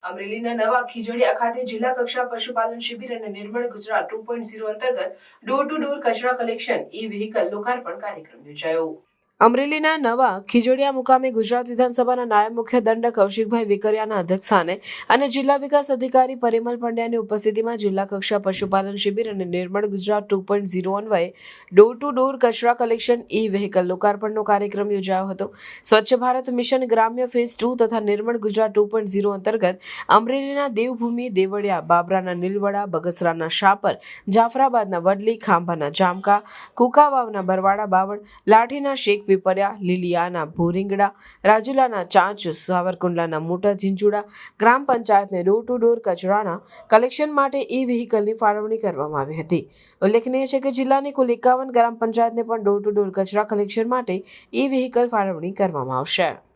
અમરેલીના નવા ખીજડીયા ખાતે જિલ્લા કક્ષા પશુપાલન શિબિર અને નિર્મળ ગુજરાત 2.0 અંતર્ગત ડોર ટુ ડોર કચરા કલેક્શન ઈ-વ્હીકલ લોકાર્પણ કાર્યક્રમ યોજાયો। અમરેલીના નવા ખીજડીયા મુકામે ગુજરાત વિધાનસભાના નાયબ મુખ્ય દંડક કૌશિકભાઈ વિકરિયાના અધ્યક્ષસ્થાને અને જિલ્લા વિકાસ અધિકારી પરિમલ પંડ્યાની ઉપસ્થિતિમાં જિલ્લા કક્ષા પશુપાલન શિબિર અને નિર્મળ ગુજરાત 2.0 અન્વયે ડોર ટુ ડોર કચરા કલેક્શન ઈ-વ્હીકલ લોકાર્પણનો કાર્યક્રમ યોજાયો હતો। સ્વચ્છ ભારત મિશન ગ્રામ્ય ફેઝ 2 તથા નિર્મળ ગુજરાત 2.0 અંતર્ગત અમરેલીના દેવભૂમિ દેવળિયા, બાબરાના નીલવડા, બગસરાના શાપર, જાફરાબાદના વડલી, ખાંભાના જામકા, કુકાવાવના બરવાડા બાવળ, લાઠીના શેખ પીપરિયા, લીલિયાના ભોરીંગડા, રાજુલાના ચાંચ, સાવરકુંડલાના મોટા ઝીંઝુડા ગ્રામ પંચાયતને ડોર ટુ ડોર કચરાના કલેક્શન માટે ઈ-વ્હીકલની ફાળવણી કરવામાં આવી હતી। ઉલ્લેખનીય છે કે જિલ્લાની કુલ 51 ગ્રામ પંચાયતને પણ ડોર ટુ ડોર કચરા કલેક્શન માટે ઈ-વ્હીકલ ફાળવણી કરવામાં આવશે।